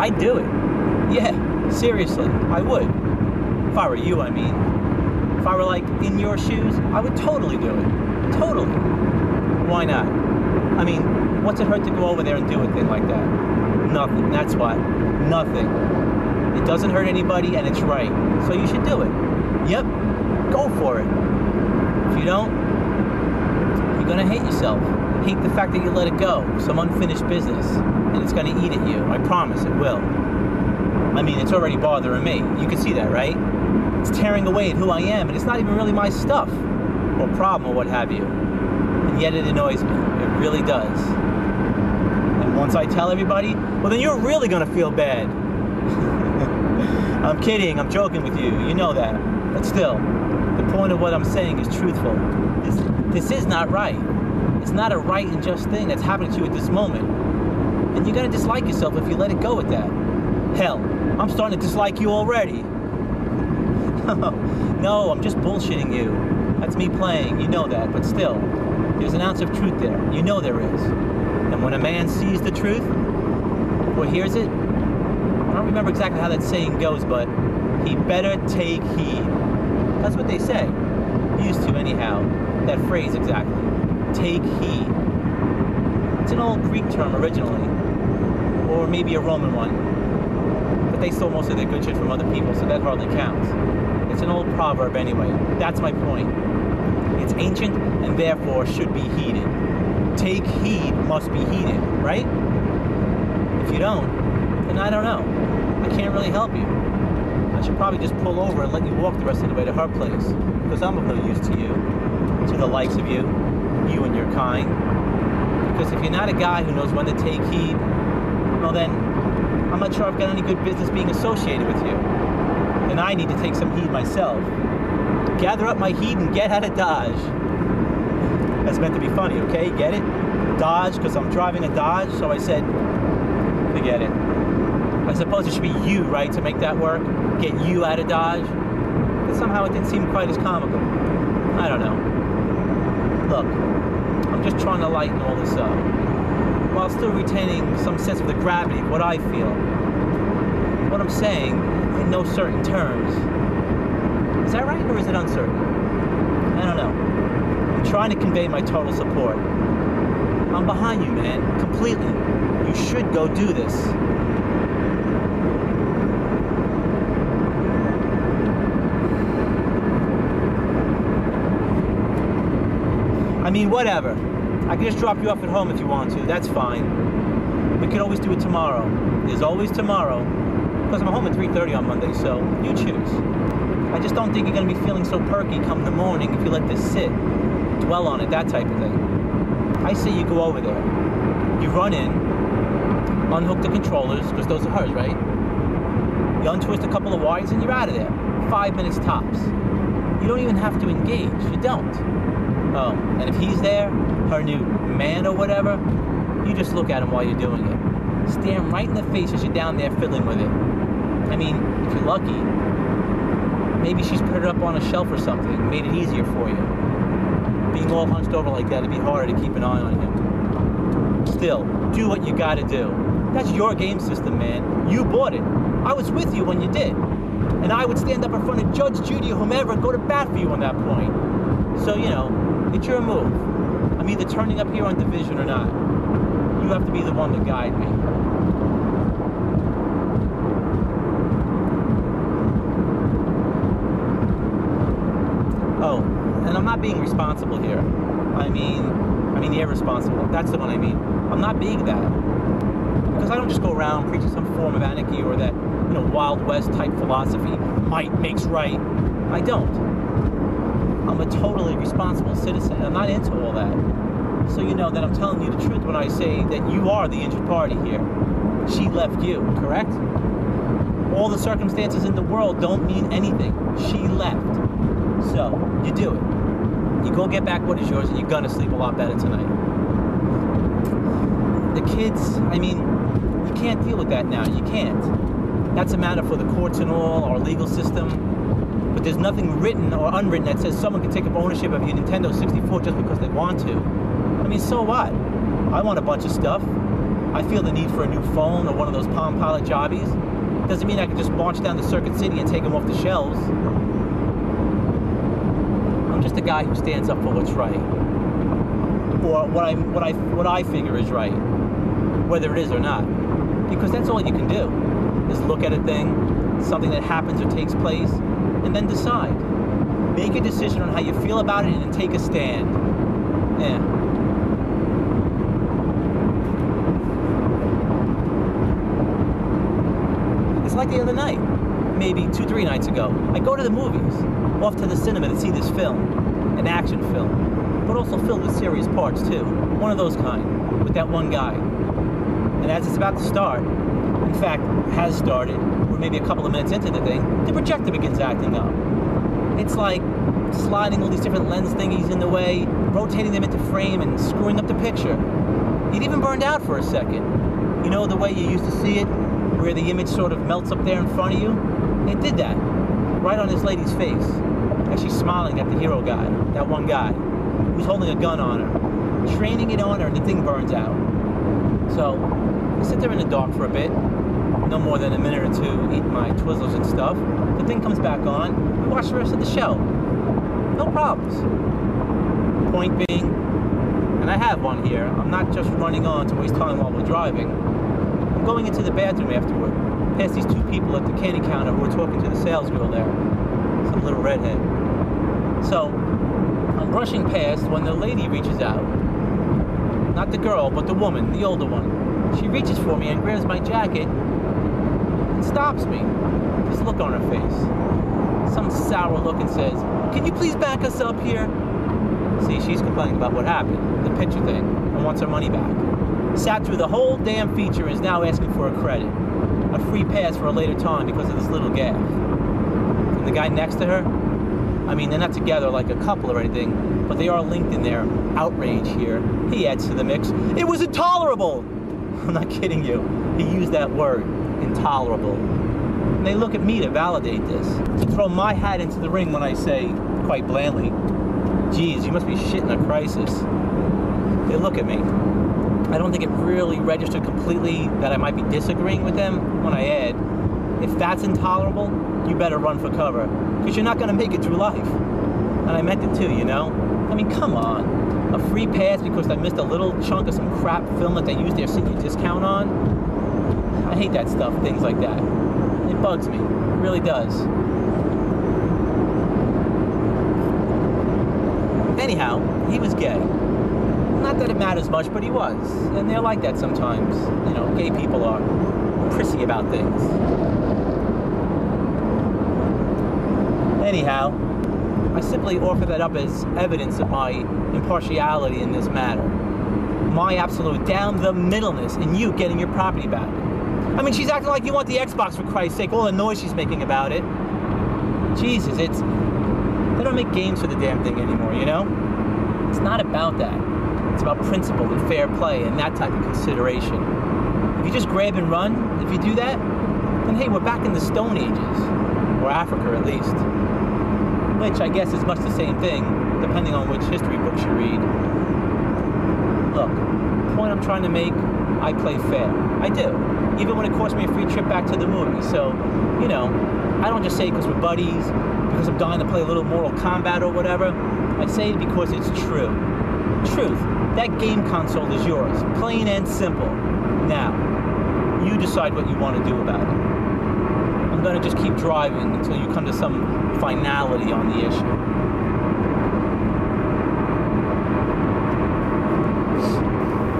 I'd do it. Yeah, seriously, I would. If I were you, I mean. If I were like in your shoes, I would totally do it. Totally. Why not? I mean, what's it hurt to go over there and do a thing like that? Nothing. That's what. Nothing. It doesn't hurt anybody and it's right. So you should do it. Yep. Go for it. If you don't, you're gonna hate yourself. Hate the fact that you let it go. Some unfinished business. And it's gonna eat at you. I promise it will. I mean, it's already bothering me. You can see that, right? It's tearing away at who I am, and it's not even really my stuff, or problem, or what have you. And yet it annoys me. It really does. And once I tell everybody, well, then you're really gonna feel bad. I'm kidding, I'm joking with you, you know that. But still, the point of what I'm saying is truthful. This is not right. It's not a right and just thing that's happening to you at this moment. And you're gonna dislike yourself if you let it go with that. Hell, I'm starting to dislike you already. No, I'm just bullshitting you. That's me playing, you know that, but still, there's an ounce of truth there. You know there is. And when a man sees the truth, or hears it, I don't remember exactly how that saying goes, but he better take heed. That's what they say. Used to anyhow, that phrase exactly. Take heed. It's an old Greek term originally, or maybe a Roman one. But they stole most of their good shit from other people, so that hardly counts. It's an old proverb anyway. That's my point. It's ancient and therefore should be heeded. Take heed must be heeded, right? If you don't, then I don't know. I can't really help you. I should probably just pull over and let you walk the rest of the way to her place, because I'm of no use to you, to the likes of you and your kind. Because if you're not a guy who knows when to take heed, well then, I'm not sure I've got any good business being associated with you. And I need to take some heed myself. Gather up my heed and get out of Dodge. That's meant to be funny, okay? Get it? Dodge, because I'm driving a Dodge, so I said, forget it. I suppose it should be you, right, to make that work? Get you out of Dodge? But somehow it didn't seem quite as comical. I don't know. Look, I'm just trying to lighten all this up, while still retaining some sense of the gravity of what I feel. What I'm saying, in no certain terms. Is that right, or is it uncertain? I don't know. I'm trying to convey my total support. I'm behind you, man, completely. You should go do this. I mean, whatever. I can just drop you off at home if you want to. That's fine. We could always do it tomorrow. There's always tomorrow. Because I'm home at 3:30 on Monday, so you choose. I just don't think you're going to be feeling so perky come the morning if you let this sit, dwell on it, that type of thing. I say you go over there. You run in, unhook the controllers, because those are hers, right? You untwist a couple of wires and you're out of there. 5 minutes tops. You don't even have to engage. You don't. Oh, and if he's there, her new man or whatever, you just look at him while you're doing it. Stare him right in the face as you're down there fiddling with it. I mean, if you're lucky, maybe she's put it up on a shelf or something, made it easier for you. Being all hunched over like that, it'd be harder to keep an eye on him. Still, do what you gotta do. That's your game system, man. You bought it. I was with you when you did. And I would stand up in front of Judge Judy or whomever and go to bat for you on that point. So, you know, it's your move. I'm either turning up here on division or not. You have to be the one to guide me. Oh, and I'm not being responsible here. I mean irresponsible. That's the one I mean. I'm not being that. Because I don't just go around preaching some form of anarchy or that, you know, Wild West type philosophy, might makes right. I don't. I'm a totally responsible citizen. I'm not into all that. So you know that I'm telling you the truth when I say that you are the injured party here. She left you, correct? All the circumstances in the world don't mean anything. She left. So, you do it. You go get back what is yours and you're gonna sleep a lot better tonight. The kids, I mean, you can't deal with that now. You can't. That's a matter for the courts and all, our legal system. But there's nothing written or unwritten that says someone can take up ownership of your Nintendo 64 just because they want to. I mean, so what? I want a bunch of stuff. I feel the need for a new phone or one of those Palm Pilot jobbies. Doesn't mean I can just march down to Circuit City and take them off the shelves. I'm just a guy who stands up for what's right, or what I figure is right, whether it is or not. Because that's all you can do, is look at a thing, something that happens or takes place, and then decide. Make a decision on how you feel about it and then take a stand. Yeah. It's like the other night, maybe 2-3 nights ago. I go to the movies, off to the cinema to see this film, an action film, but also filled with serious parts too. One of those kind, with that one guy. And as it's about to start, in fact, has started, or maybe a couple of minutes into the thing, the projector begins acting up. It's like sliding all these different lens thingies in the way, rotating them into frame and screwing up the picture. It even burned out for a second. You know the way you used to see it, where the image sort of melts up there in front of you? It did that, right on this lady's face, as she's smiling at the hero guy, that one guy, who's holding a gun on her, training it on her, and the thing burns out. So, I sit there in the dark for a bit, no more than a minute or two, eating my Twizzlers and stuff. The thing comes back on, and watch the rest of the show. No problems. Point being, and I have one here, I'm not just running on to waste time while we're driving. I'm going into the bathroom afterward, past these two people at the candy counter who are talking to the sales girl there, some little redhead. So, I'm brushing past when the lady reaches out. Not the girl, but the woman, the older one. She reaches for me and grabs my jacket and stops me. This look on her face. Some sour look, and says, "Can you please back us up here?" See, she's complaining about what happened, the picture thing, and wants her money back. Sat through the whole damn feature and is now asking for a credit. A free pass for a later time because of this little gaffe. And the guy next to her, I mean, they're not together like a couple or anything, but they are linked in their outrage here. He adds to the mix. It was intolerable! I'm not kidding you. He used that word, intolerable. And they look at me to validate this, to throw my hat into the ring when I say, quite blandly, "Geez, you must be shitting a crisis." They look at me. I don't think it really registered completely that I might be disagreeing with them when I add, if that's intolerable, you better run for cover, because you're not going to make it through life. And I meant it too, you know? I mean, come on. A free pass because I missed a little chunk of some crap film that they used their senior discount on? I hate that stuff, things like that. It bugs me. It really does. Anyhow, he was gay. Not that it matters much, but he was. And they're like that sometimes. You know, gay people are prissy about things. Anyhow, I simply offer that up as evidence of my impartiality in this matter. My absolute down the middleness in you getting your property back. I mean, she's acting like you want the Xbox, for Christ's sake, all the noise she's making about it. Jesus, they don't make games for the damn thing anymore, you know? It's not about that. It's about principle and fair play and that type of consideration. If you just grab and run, if you do that, then hey, we're back in the Stone Ages. Or Africa, at least. Which I guess is much the same thing, depending on which history books you read. Look, the point I'm trying to make, I play fair. I do. Even when it costs me a free trip back to the movie. So, you know, I don't just say it because we're buddies, because I'm dying to play a little Mortal Kombat or whatever. I say it because it's true. Truth. That game console is yours. Plain and simple. Now, you decide what you want to do about it. I'm going to just keep driving until you come to some finality on the issue.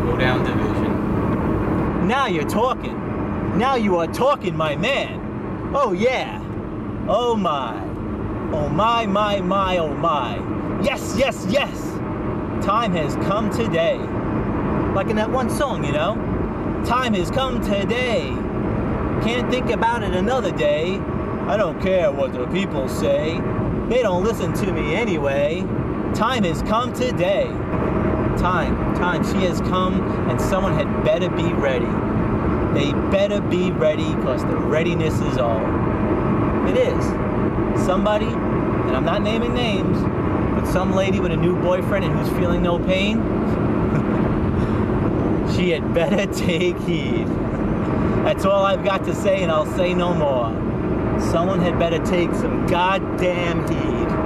Go down division. Now you're talking. Now you are talking, my man. Oh yeah. Oh my. Oh my, my, my, oh my. Yes, yes, yes. Time has come today. Like in that one song, you know? Time has come today. Can't think about it another day. I don't care what the people say. They don't listen to me anyway. Time has come today. Time, she has come, and someone had better be ready. They better be ready, because the readiness is all. It is. Somebody, and I'm not naming names, but some lady with a new boyfriend and who's feeling no pain, She had better take heed. That's all I've got to say, and I'll say no more. Someone had better take some goddamn heed.